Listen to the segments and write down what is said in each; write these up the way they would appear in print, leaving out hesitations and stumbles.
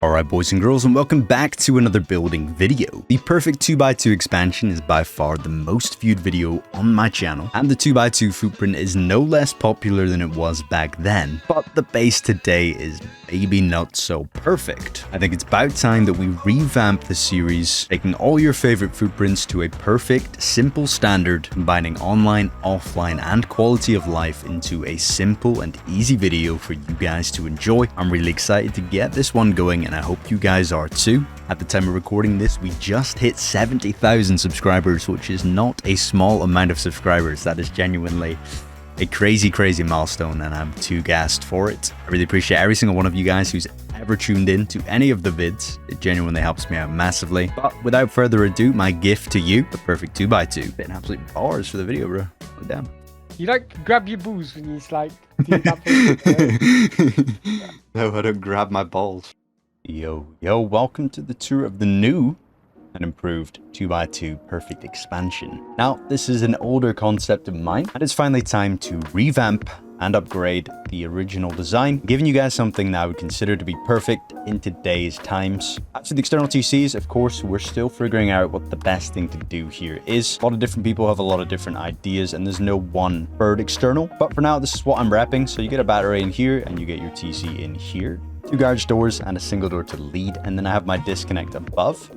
Alright boys and girls, and welcome back to another building video. The perfect 2x2 expansion is by far the most viewed video on my channel, and the 2x2 footprint is no less popular than it was back then, but the base today is maybe not so perfect. I think it's about time that we revamp the series, taking all your favorite footprints to a perfect, simple standard, combining online, offline, and quality of life into a simple and easy video for you guys to enjoy. I'm really excited to get this one going, and I hope you guys are too. At the time of recording this, we just hit 70,000 subscribers, which is not a small amount of subscribers. That is genuinely a crazy milestone, and I'm too gassed for it. I really appreciate every single one of you guys who's ever tuned in to any of the vids. It genuinely helps me out massively. But without further ado, my gift to you, the perfect 2x2. Been absolute bars for the video, bro. Put down. You don't grab your balls when you like do that. No, I don't grab my balls. Yo, welcome to the tour of the new and improved 2x2 perfect expansion. Now, this is an older concept of mine, and it's finally time to revamp and upgrade the original design, giving you guys something that I would consider to be perfect in today's times. As for the external TCs, of course, we're still figuring out what the best thing to do here is. A lot of different people have a lot of different ideas, and there's no one preferred external. But for now, this is what I'm wrapping. So you get a battery in here, and you get your TC in here. 2 garage doors and a single door to the lead, and then I have my disconnect above.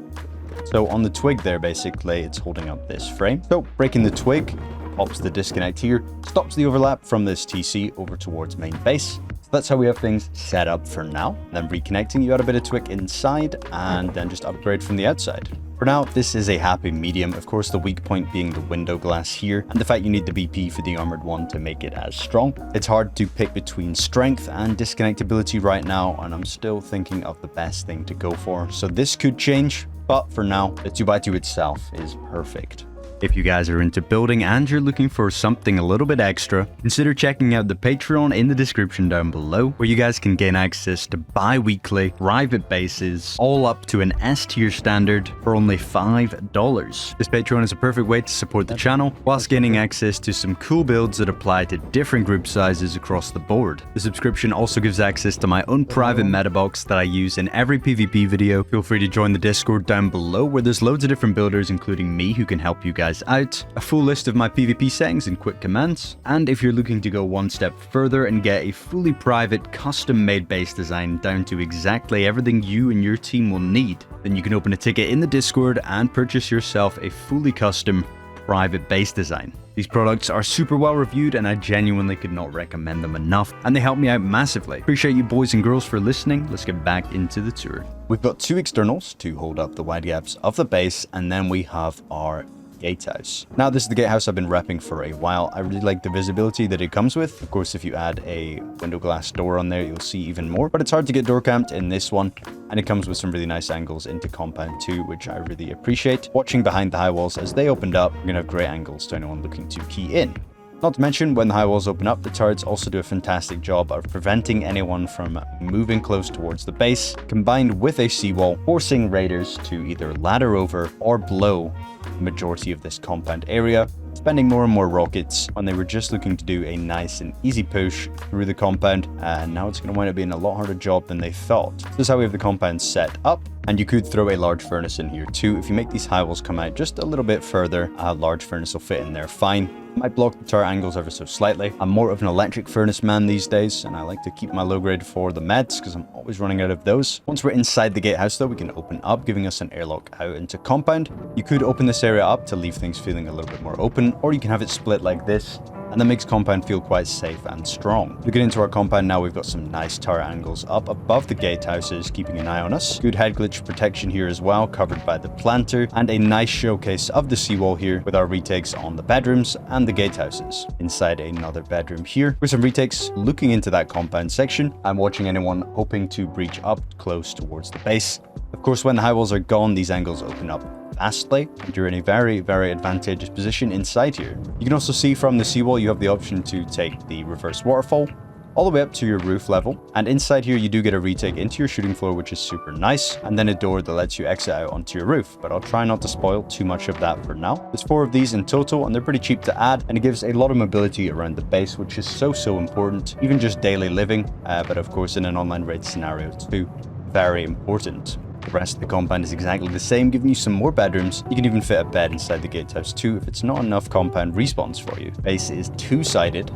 So on the twig there, basically, it's holding up this frame. So breaking the twig, pops the disconnect here, stops the overlap from this TC over towards main base. So that's how we have things set up for now. Then reconnecting, you add a bit of twig inside, and then just upgrade from the outside. For now, this is a happy medium. Of course, the weak point being the window glass here, and the fact you need the BP for the armored one to make it as strong. It's hard to pick between strength and disconnectability right now, and I'm still thinking of the best thing to go for. So this could change, but for now, the 2x2 itself is perfect. If you guys are into building and you're looking for something a little bit extra, consider checking out the Patreon in the description down below, where you guys can gain access to bi-weekly private bases, all up to an S tier standard for only $5. This Patreon is a perfect way to support the channel, whilst gaining access to some cool builds that apply to different group sizes across the board. The subscription also gives access to my own private meta box that I use in every PvP video. Feel free to join the Discord down below, where there's loads of different builders, including me, who can help you guys out, a full list of my PvP settings and quick commands, and if you're looking to go one step further and get a fully private custom-made base design down to exactly everything you and your team will need, then you can open a ticket in the Discord and purchase yourself a fully custom private base design. These products are super well reviewed, and I genuinely could not recommend them enough, and they help me out massively. Appreciate you boys and girls for listening. Let's get back into the tour. We've got 2 externals to hold up the wide gaps of the base, and then we have our gatehouse. Now, this is the gatehouse I've been repping for a while. I really like the visibility that it comes with. Of course, if you add a window glass door on there, you'll see even more, but it's hard to get door camped in this one, and it comes with some really nice angles into compound too, which I really appreciate. Watching behind the high walls as they opened up, we're gonna have great angles to anyone looking to key in. Not to mention, when the high walls open up, the turrets also do a fantastic job of preventing anyone from moving close towards the base, combined with a seawall, forcing raiders to either ladder over or blow the majority of this compound area, spending more and more rockets when they were just looking to do a nice and easy push through the compound, and now it's going to wind up being a lot harder job than they thought. This is how we have the compound set up, and you could throw a large furnace in here too. If you make these high walls come out just a little bit further, a large furnace will fit in there fine. Might block the turret angles ever so slightly. I'm more of an electric furnace man these days, and I like to keep my low grade for the meds because I'm always running out of those. Once we're inside the gatehouse though, we can open up, giving us an airlock out into compound. You could open this area up to leave things feeling a little bit more open, or you can have it split like this, and that makes compound feel quite safe and strong. To get into our compound now, we've got some nice turret angles up above the gatehouses, keeping an eye on us. Good head glitch protection here as well, covered by the planter, and a nice showcase of the seawall here with our retakes on the bedrooms and the gatehouses. Inside another bedroom here with some retakes looking into that compound section. I'm watching anyone hoping to breach up close towards the base. Of course, when the high walls are gone, these angles open up vastly, and you're in a very advantageous position inside here. You can also see from the seawall, you have the option to take the reverse waterfall all the way up to your roof level, and inside here you do get a retake into your shooting floor, which is super nice, and then a door that lets you exit out onto your roof, but I'll try not to spoil too much of that for now. There's 4 of these in total, and they're pretty cheap to add, and it gives a lot of mobility around the base, which is so important, even just daily living, but of course in an online raid scenario too. very important. The rest of the compound is exactly the same, giving you some more bedrooms. You can even fit a bed inside the gatehouse too if it's not enough compound respawns for you. Base is two-sided.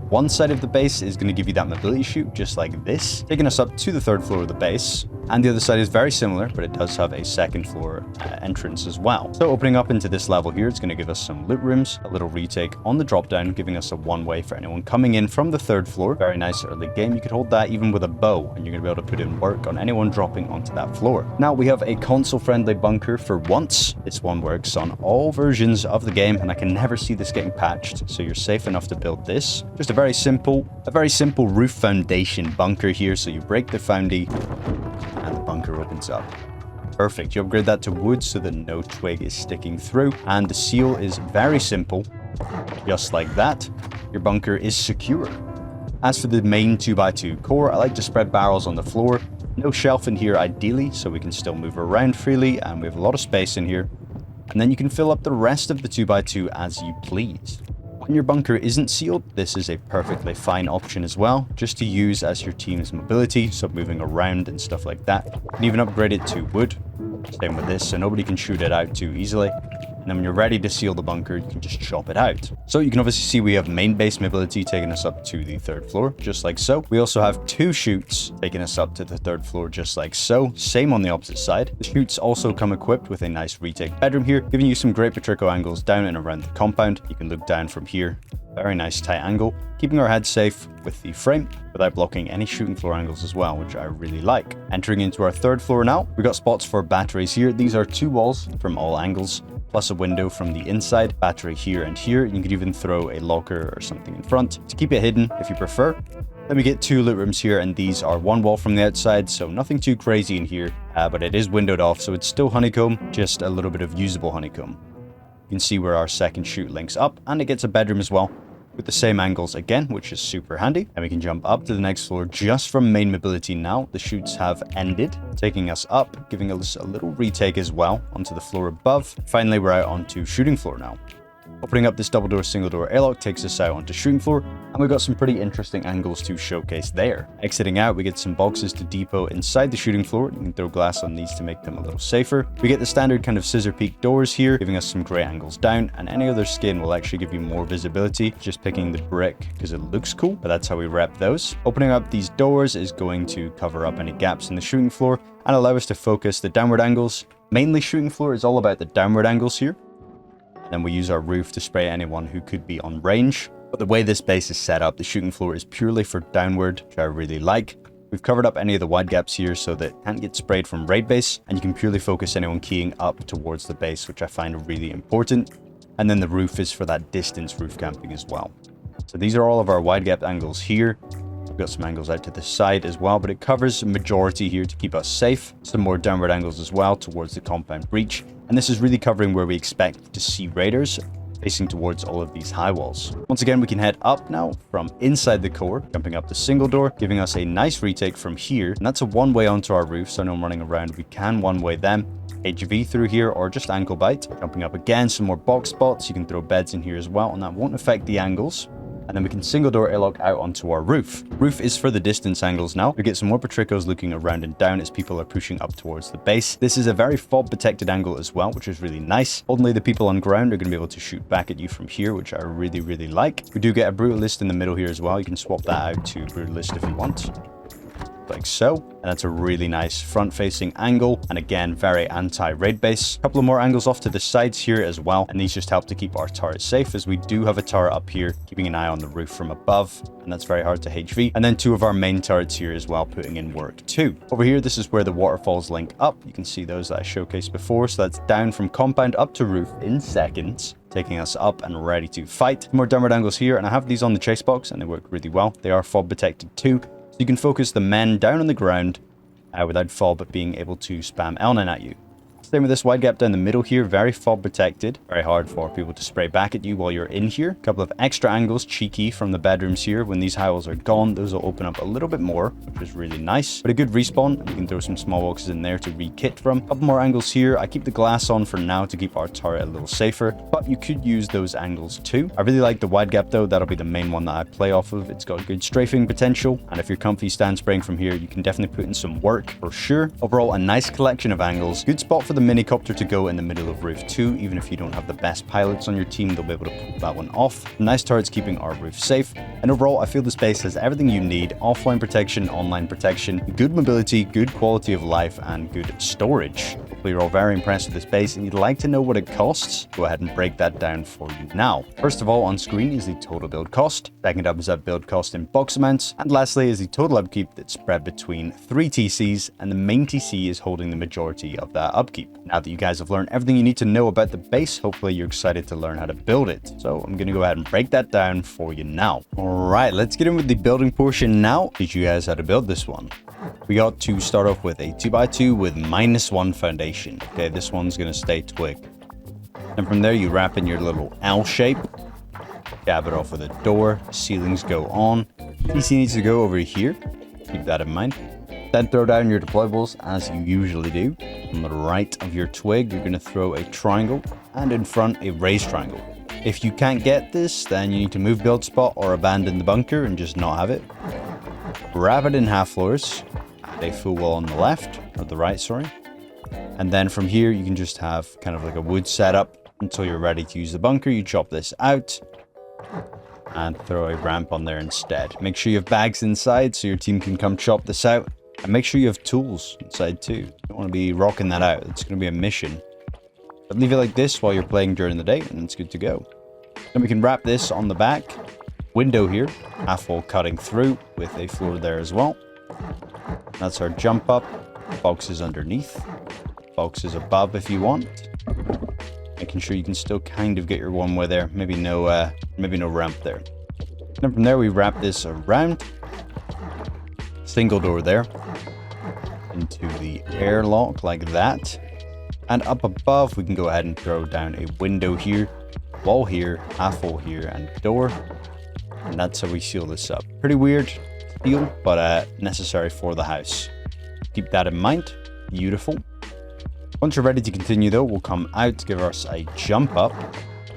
One side of the base is going to give you that mobility chute, just like this, taking us up to the 3rd floor of the base. And the other side is very similar, but it does have a 2nd floor entrance as well. So opening up into this level here, it's going to give us some loot rooms, a little retake on the drop down, giving us a one-way for anyone coming in from the 3rd floor. Very nice early game. You could hold that even with a bow, and you're going to be able to put in work on anyone dropping onto that floor. Now we have a console-friendly bunker for once. This one works on all versions of the game, and I can never see this getting patched, so you're safe enough to build this. Just a very simple roof foundation bunker here. So you break the foundation, and the bunker opens up. Perfect. You upgrade that to wood so that no twig is sticking through. And the seal is very simple. Just like that, your bunker is secure. As for the main 2x2 core, I like to spread barrels on the floor. No shelf in here ideally, so we can still move around freely, and we have a lot of space in here. And then you can fill up the rest of the 2x2 as you please. When your bunker isn't sealed, this is a perfectly fine option as well, just to use as your team's mobility, so moving around and stuff like that. You can even upgrade it to wood. Same with this, so nobody can shoot it out too easily. And then when you're ready to seal the bunker, you can just chop it out. So you can obviously see we have main base mobility taking us up to the 3rd floor, just like so. We also have 2 chutes taking us up to the 3rd floor, just like so. Same on the opposite side. The chutes also come equipped with a nice retake bedroom here, giving you some great Patrico angles down and around the compound. You can look down from here. Very nice tight angle, keeping our head safe with the frame without blocking any shooting floor angles as well, which I really like. Entering into our 3rd floor now, we got spots for batteries here. These are 2 walls from all angles, plus a window from the inside, battery here and here. You could even throw a locker or something in front to keep it hidden if you prefer. Then we get 2 loot rooms here, and these are 1 wall from the outside, so nothing too crazy in here, but it is windowed off, so it's still honeycomb, just a little bit of usable honeycomb. You can see where our 2nd chute links up, and it gets a bedroom as well, with the same angles again, which is super handy. And we can jump up to the next floor just from main mobility now. The chutes have ended, taking us up, giving us a little retake as well onto the floor above. Finally, we're out onto shooting floor now. Opening up this double door, single door airlock takes us out onto shooting floor, and we've got some pretty interesting angles to showcase there. Exiting out, we get some boxes to depot inside the shooting floor. You can throw glass on these to make them a little safer. We get the standard kind of scissor peak doors here, giving us some great angles down, and any other skin will actually give you more visibility. Just picking the brick because it looks cool, but that's how we rep those. Opening up these doors is going to cover up any gaps in the shooting floor and allow us to focus the downward angles. Mainly shooting floor is all about the downward angles here. Then we use our roof to spray anyone who could be on range. But the way this base is set up, the shooting floor is purely for downward, which I really like. We've covered up any of the wide gaps here so that it can't get sprayed from raid base, and you can purely focus anyone keying up towards the base, which I find really important. And then the roof is for that distance roof camping as well. So these are all of our wide gap angles here. We've got some angles out to the side as well, but it covers a majority here to keep us safe. Some more downward angles as well towards the compound breach. And this is really covering where we expect to see raiders, facing towards all of these high walls. Once again, we can head up now from inside the core, jumping up the single door, giving us a nice retake from here. And that's a one-way onto our roof, so no one running around. We can one-way them, HV through here, or just ankle bite. Jumping up again, some more box spots. You can throw beds in here as well, and that won't affect the angles. And then we can single door airlock out onto our roof. Roof is for the distance angles now. We get some more Patricos looking around and down as people are pushing up towards the base. This is a very fob protected angle as well, which is really nice. Only the people on ground are going to be able to shoot back at you from here, which I really, really like. We do get a brutalist in the middle here as well. You can swap that out to brutalist if you want. Like so, and that's a really nice front-facing angle, and again, very anti-raid base. A couple of more angles off to the sides here as well, and these just help to keep our turret safe, as we do have a turret up here, keeping an eye on the roof from above, and that's very hard to HV. And then two of our main turrets here as well, putting in work too. Over here, this is where the waterfalls link up. You can see those that I showcased before, so that's down from compound up to roof in seconds, taking us up and ready to fight. More downward angles here, and I have these on the chase box, and they work really well. They are fob protected too. So you can focus the men down on the ground without fob being able to spam L9 at you. Same with this wide gap down the middle here, very fob protected. Very hard for people to spray back at you while you're in here. A couple of extra angles, cheeky from the bedrooms here. When these high walls are gone, those will open up a little bit more, which is really nice. But a good respawn, you can throw some small boxes in there to re-kit from. A couple more angles here. I keep the glass on for now to keep our turret a little safer, but you could use those angles too. I really like the wide gap though. That'll be the main one that I play off of. It's got good strafing potential, and if you're comfy stand spraying from here, you can definitely put in some work for sure. Overall, a nice collection of angles. Good spot for the minicopter to go in the middle of roof 2. Even if you don't have the best pilots on your team, they'll be able to pull that one off. Nice turrets keeping our roof safe. And overall, I feel this base has everything you need. Offline protection, online protection, good mobility, good quality of life, and good storage. Hopefully you're all very impressed with this base and you'd like to know what it costs. Go ahead and break that down for you now. First of all, on screen is the total build cost. Second up is that build cost in box amounts. And lastly is the total upkeep that's spread between 3 TCs, and the main TC is holding the majority of that upkeep. Now that you guys have learned everything you need to know about the base, hopefully you're excited to learn how to build it. So I'm going to go ahead and break that down for you now. All right, let's get in with the building portion now. Teach you guys how to build this one. We got to start off with a 2x2 with -1 foundation. Okay, this one's going to stay twig. And from there you wrap in your little L shape. Dab it off with a door. Ceilings go on. TC needs to go over here. Keep that in mind. Then throw down your deployables as you usually do. On the right of your twig, you're going to throw a triangle, and in front a raised triangle. If you can't get this, then you need to move build spot or abandon the bunker and just not have it. Wrap it in half floors. Add a full wall on the left, or the right, sorry. And then from here, you can just have kind of like a wood setup until you're ready to use the bunker. You chop this out and throw a ramp on there instead. Make sure you have bags inside so your team can come chop this out. And make sure you have tools inside too. You don't want to be rocking that out. It's going to be a mission. But leave it like this while you're playing during the day and it's good to go. Then we can wrap this on the back. Window here. Half wall cutting through with a floor there as well. That's our jump up. Boxes underneath. Boxes above if you want. Making sure you can still kind of get your one way there. Maybe no ramp there. And from there we wrap this around. Single door there. Into the airlock like that. And up above we can go ahead and throw down a window here. Wall here. Half wall here and door. And that's how we seal this up. Pretty weird feel, but necessary for the house. Keep that in mind. Beautiful. Once you're ready to continue though, we'll come out to give us a jump up.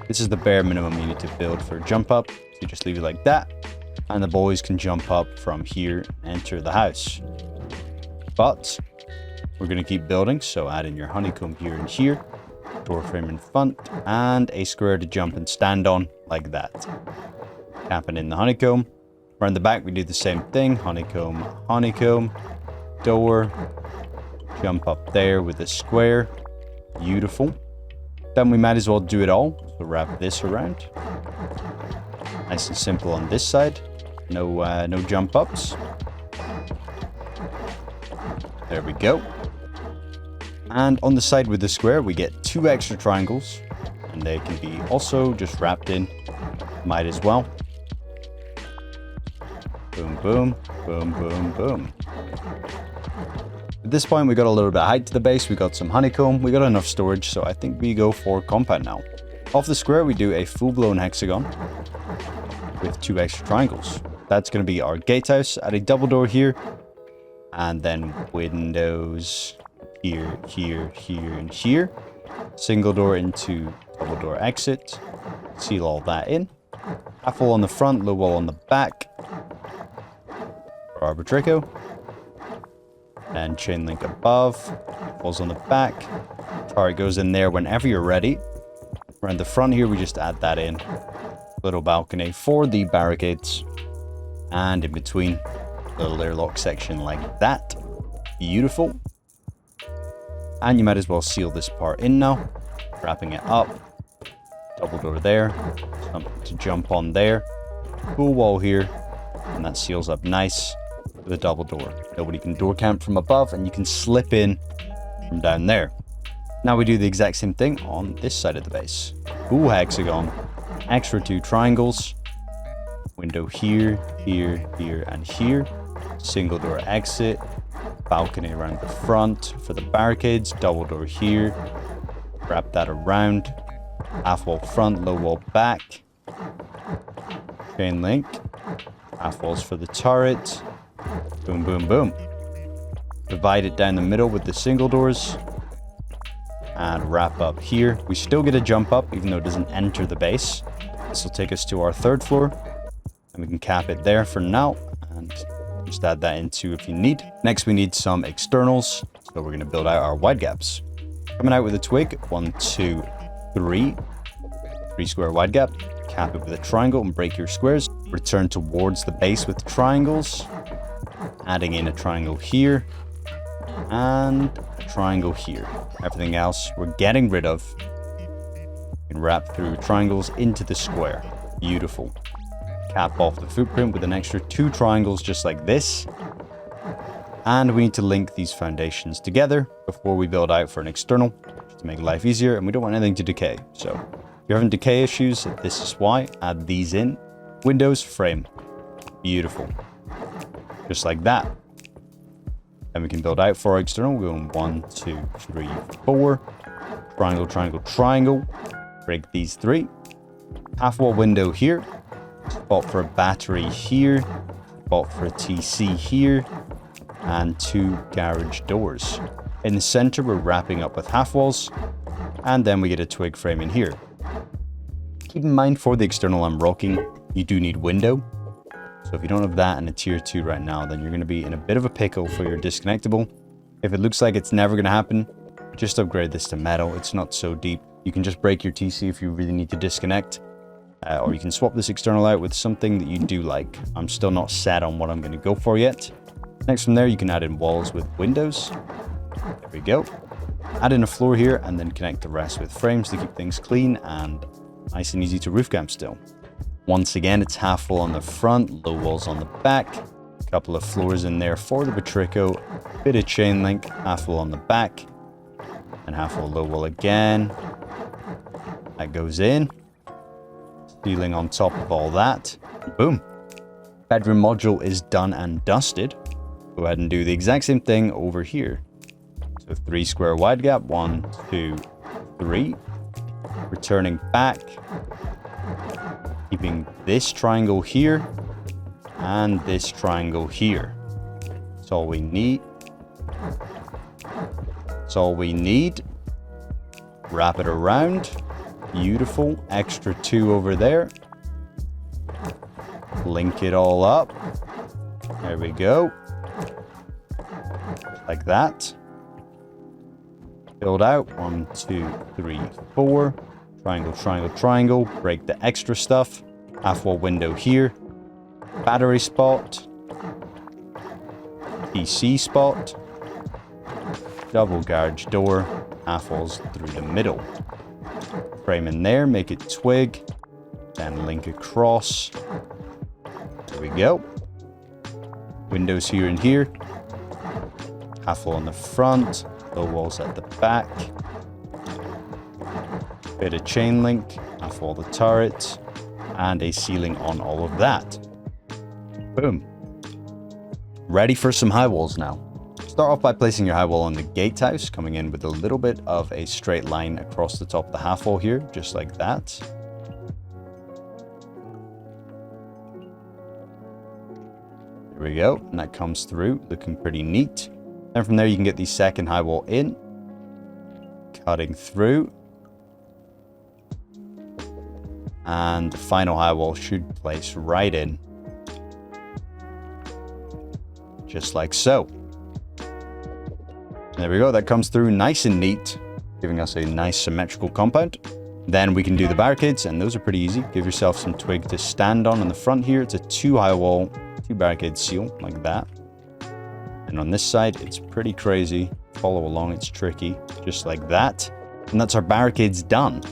This is the bare minimum you need to build for a jump up. So you just leave it like that. And the boys can jump up from here and enter the house. But we're going to keep building. So add in your honeycomb here and here. Door frame in front. And a square to jump and stand on like that. Capping in the honeycomb. Around the back we do the same thing. Honeycomb, honeycomb. Door. Jump up there with a square. Beautiful. Then we might as well do it all. So wrap this around. Nice and simple on this side. No jump ups. There we go. And on the side with the square, we get 2 extra triangles. And they can be also just wrapped in. Might as well. Boom, boom, boom, boom, boom. At this point, we got a little bit of height to the base. We got some honeycomb. We got enough storage, so I think we go for compound now. Off the square, we do a full-blown hexagon with 2 extra triangles. That's going to be our gatehouse. Add a double door here. And then windows here, here, here, and here. Single door into double door exit. Seal all that in. Half wall on the front, low wall on the back. Arbitrico. And chain link above. Walls on the back. Turret goes in there whenever you're ready. Around the front here, we just add that in. Little balcony for the barricades. And in between, little airlock section like that. Beautiful. And you might as well seal this part in now. Wrapping it up. Double door there. Something to jump on there. Full wall here. And that seals up nice with a double door. Nobody can door camp from above, and you can slip in from down there. Now we do the exact same thing on this side of the base. Full hexagon. Extra 2 triangles. Window here, here, here, and here. Single door exit. balcony around the front for the barricades, double door here, wrap that around, half wall front, low wall back, chain link, half walls for the turret, boom, boom, boom. Divide it down the middle with the single doors, and wrap up here. We still get a jump up, even though it doesn't enter the base. This will take us to our 3rd floor, and we can cap it there for now, and just add that into if you need. Next, we need some externals, so we're going to build out our wide gaps. Coming out with a twig, 1, 2, 3. 3 square wide gap. Cap it with a triangle and break your squares. Return towards the base with triangles, adding in a triangle here, and a triangle here. Everything else we're getting rid of. You can wrap through triangles into the square. Beautiful. Cap off the footprint with an extra 2 triangles just like this. And we need to link these foundations together before we build out for an external, just to make life easier, and we don't want anything to decay. So if you're having decay issues, this is why. Add these in. Windows, frame. Beautiful. Just like that. Then we can build out for our external. We're going 1, 2, 3, 4. Triangle, triangle, triangle. Break these 3. Half wall window here. Spot for a battery here. Spot for a TC here. And 2 garage doors. In the center, we're wrapping up with half walls. And then we get a twig frame in here. Keep in mind for the external I'm rocking, you do need window. So if you don't have that in a tier 2 right now, then you're going to be in a bit of a pickle for your disconnectable. If it looks like it's never going to happen, just upgrade this to metal. It's not so deep. You can just break your TC if you really need to disconnect. Or you can swap this external out with something that you do like. I'm still not set on what I'm going to go for yet. Next from there, you can add in walls with windows. There we go. Add in a floor here and then connect the rest with frames to keep things clean and nice and easy to roof camp still. Once again, it's half wall on the front, low walls on the back. A couple of floors in there for the Batrico. Bit of chain link, half wall on the back. And half wall low wall again. That goes in. Ceiling on top of all that. Boom. Bedroom module is done and dusted. Go ahead and do the exact same thing over here. So 3 square wide gap, 1, 2, 3. Returning back. Keeping this triangle here. And this triangle here. That's all we need. That's all we need. Wrap it around. Beautiful. Extra 2 over there. Link it all up. There we go. Like that. Build out. 1, 2, 3, 4. Triangle, triangle, triangle. Break the extra stuff. Half wall window here. Battery spot. PC spot. Double garage door. Half walls through the middle. Frame in there. Make it twig. Then link across. There we go. Windows here and here. Half wall on the front. Low walls at the back. Bit of chain link. Half wall the turret. And a ceiling on all of that. Boom. Ready for some high walls now. Start off by placing your high wall on the gatehouse, coming in with a little bit of a straight line across the top of the half wall here, just like that. There we go, and that comes through, looking pretty neat. Then from there you can get the second high wall in, cutting through. And the final high wall should place right in. Just like so. There we go, that comes through nice and neat, giving us a nice symmetrical compound. Then we can do the barricades, and those are pretty easy. Give yourself some twig to stand on the front here. It's a 2 high wall, 2 barricade seal, like that. And on this side, it's pretty crazy. Follow along, it's tricky, just like that. And that's our barricades done.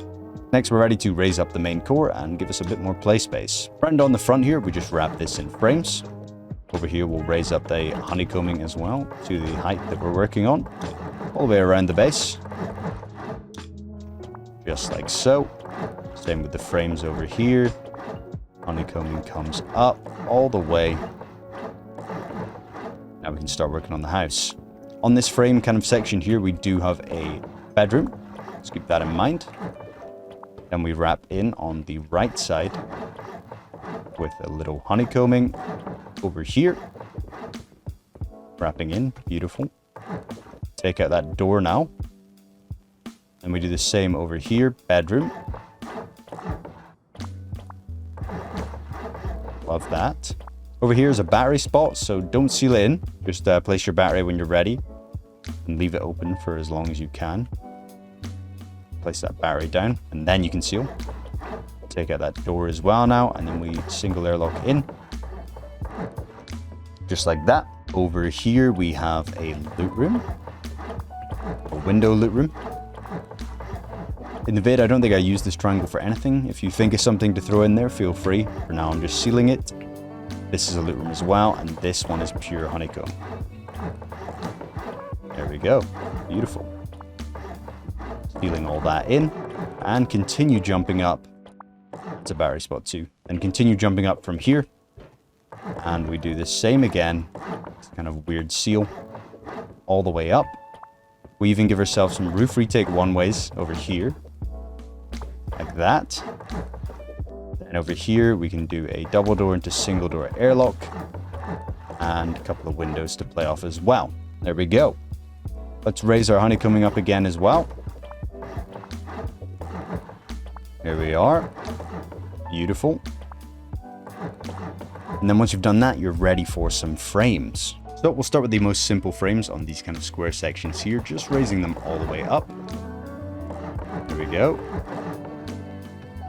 Next, we're ready to raise up the main core and give us a bit more play space. And on the front here, we just wrap this in frames. Over here, we'll raise up the honeycombing as well to the height that we're working on, all the way around the base. Just like so. Same with the frames over here. Honeycombing comes up all the way. Now we can start working on the house. On this frame kind of section here, we do have a bedroom. Let's keep that in mind. Then we wrap in on the right side with a little honeycombing over here. Wrapping in, beautiful. Take out that door now. And we do the same over here, bedroom. Love that. Over here is a battery spot, so don't seal it in. Just place your battery when you're ready and leave it open for as long as you can. Place that battery down and then you can seal. Take out that door as well now, and then we single airlock in. Just like that. Over here we have a loot room. A window loot room. In the vid, I don't think I used this triangle for anything. If you think of something to throw in there, feel free. For now, I'm just sealing it. This is a loot room as well, and this one is pure honeycomb. There we go. Beautiful. Sealing all that in, and continue jumping up. It's a battery spot too. And continue jumping up from here. And we do the same again. It's kind of weird seal. All the way up. We even give ourselves some roof retake one ways over here. Like that. Then over here we can do a double door into single door airlock. And a couple of windows to play off as well. There we go. Let's raise our honeycombing up again as well. There we are. Beautiful. And then once you've done that, you're ready for some frames. So we'll start with the most simple frames on these kind of square sections here, just raising them all the way up. There we go.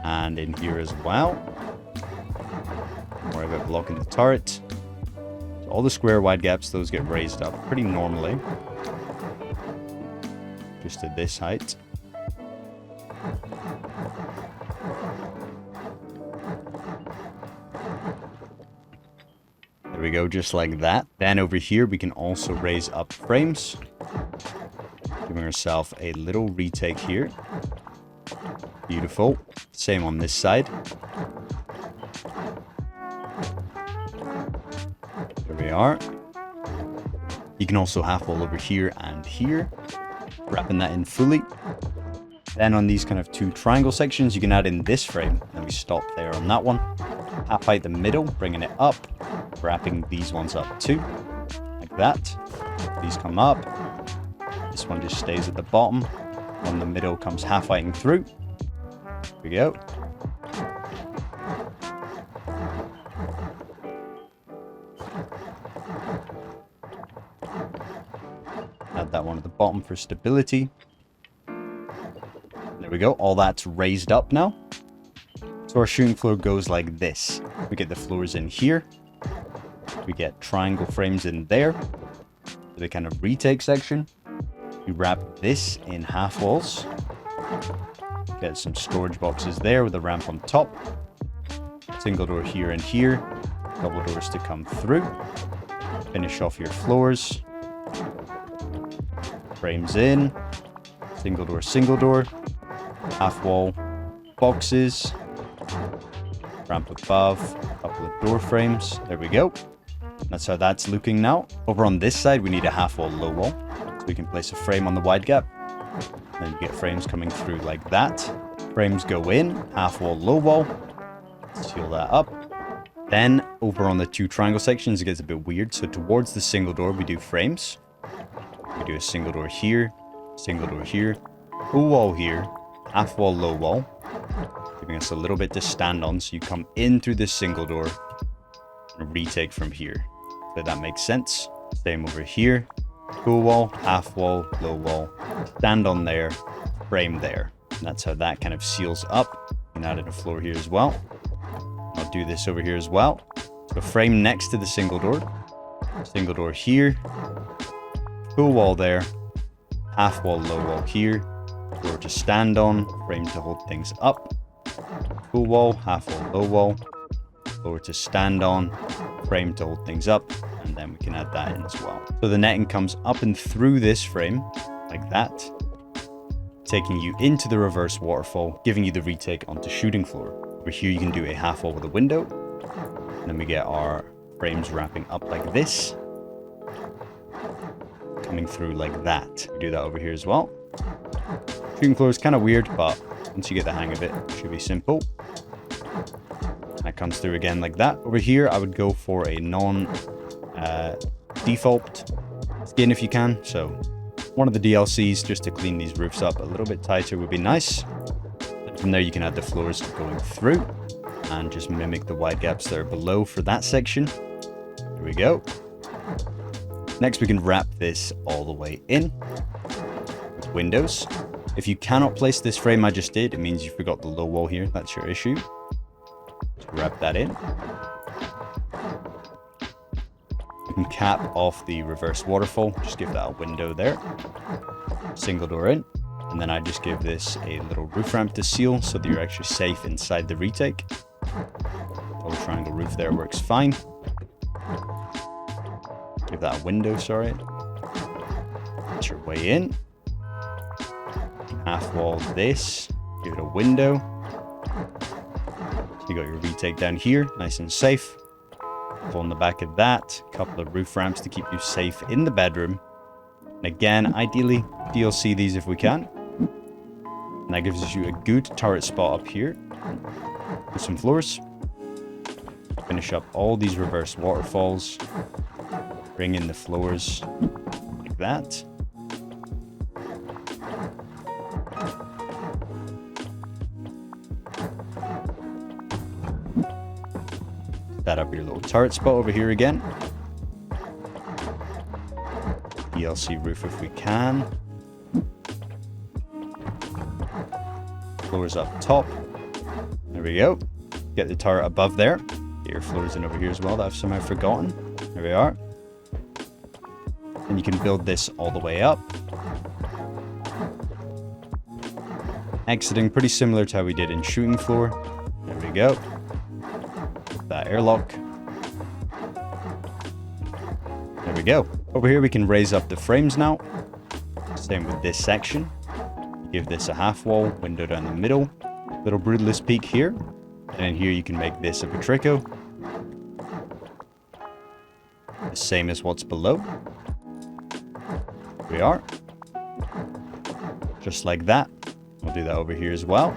And in here as well. Don't worry about blocking the turret. So all the square wide gaps, those get raised up pretty normally. Just at this height. There we go, just like that. Then over here, we can also raise up frames. Giving ourselves a little retake here. Beautiful. Same on this side. There we are. You can also half wall over here and here. Wrapping that in fully. Then on these kind of two triangle sections, you can add in this frame. And we stop there on that one. Half height the middle, bringing it up. Wrapping these ones up too. Like that. These come up. This one just stays at the bottom. On the middle comes half heighting through. There we go. Add that one at the bottom for stability. There we go. All that's raised up now. So our shooting floor goes like this. We get the floors in here. We get triangle frames in there. For the kind of retake section. We wrap this in half walls. Get some storage boxes there with a ramp on top. Single door here and here. Double doors to come through. Finish off your floors. Frames in. Single door. Half wall boxes. Ramp above. Couple of door frames. There we go. That's how that's looking now. Over on this side, we need a half wall, low wall. So we can place a frame on the wide gap. Then you get frames coming through like that. Frames go in, half wall, low wall. Seal that up. Then over on the two triangle sections, it gets a bit weird. So towards the single door, we do frames. We do a single door here, low wall here, half wall, low wall. Giving us a little bit to stand on. So you come in through this single door and retake from here. So that makes sense. Same over here. Full wall, half wall, low wall. Stand on there, frame there. And that's how that kind of seals up. And add in a floor here as well. I'll do this over here as well. So frame next to the single door here. Full wall there. Half wall, low wall here. Floor to stand on, frame to hold things up. Full wall, half wall, low wall. Floor to stand on, frame to hold things up. And then we can add that in as well. So the netting comes up and through this frame, like that, taking you into the reverse waterfall, giving you the retake onto shooting floor. Over here you can do a half wall with a window. And then we get our frames wrapping up like this. coming through like that. We do that over here as well. Shooting floor is kind of weird, but once you get the hang of it, it should be simple. That comes through again like that. Over here, I would go for a non-default skin if you can. So one of the DLCs just to clean these roofs up a little bit tighter would be nice. And from there, you can add the floors going through and just mimic the wide gaps that are below for that section. There we go. Next, we can wrap this all the way in with windows. If you cannot place this frame I just did, it means you forgot the low wall here. That's your issue. So wrap that in. You can cap off the reverse waterfall. Just give that a window there. Single door in. And then I just give this a little roof ramp to seal so that you're actually safe inside the retake. Double triangle roof there works fine. Give that a window, sorry. That's your way in. Half wall this. Give it a window. So you got your retake down here, nice and safe. On the back of that, a couple of roof ramps to keep you safe in the bedroom. And again, ideally, DLC these if we can. And that gives you a good turret spot up here. With some floors. Finish up all these reverse waterfalls. Bring in the floors like that. Set up your little turret spot over here again. DLC roof if we can. Floors up top. There we go. Get the turret above there. Get your floors in over here as well that I've somehow forgotten. There we are. And you can build this all the way up. Exiting pretty similar to how we did in shooting floor. There we go. That airlock. There we go. Over here we can raise up the frames now. Same with this section. Give this a half wall, window down the middle. Little brutalist peak here. And in here you can make this a Patrico. The same as what's below. Here we are. Just like that. We'll do that over here as well.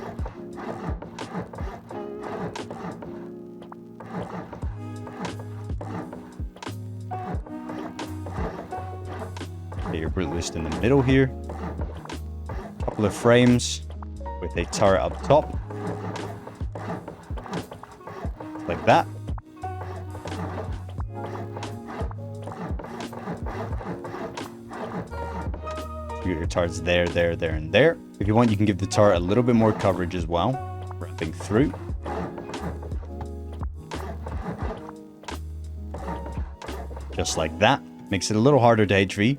Get your brutalist in the middle here. Couple of frames with a turret up top. Like that. You get your turrets there, there, there, and there. If you want, you can give the turret a little bit more coverage as well. Wrapping through. Just like that. Makes it a little harder to HV.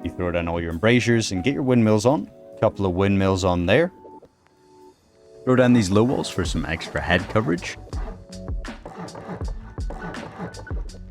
You throw down all your embrasures and get your windmills on. A couple of windmills on there. Throw down these low walls for some extra head coverage.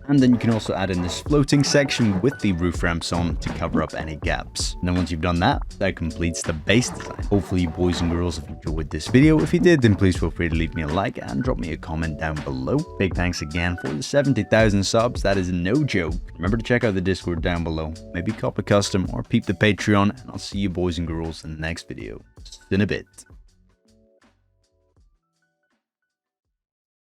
And then you can also add in this floating section with the roof ramps on to cover up any gaps. And then once you've done that, that completes the base design. Hopefully you boys and girls have enjoyed this video. If you did, then please feel free to leave me a like and drop me a comment down below. Big thanks again for the 70,000 subs. That is no joke. Remember to check out the Discord down below. Maybe cop a custom or peep the Patreon. And I'll see you boys and girls in the next video. In a bit.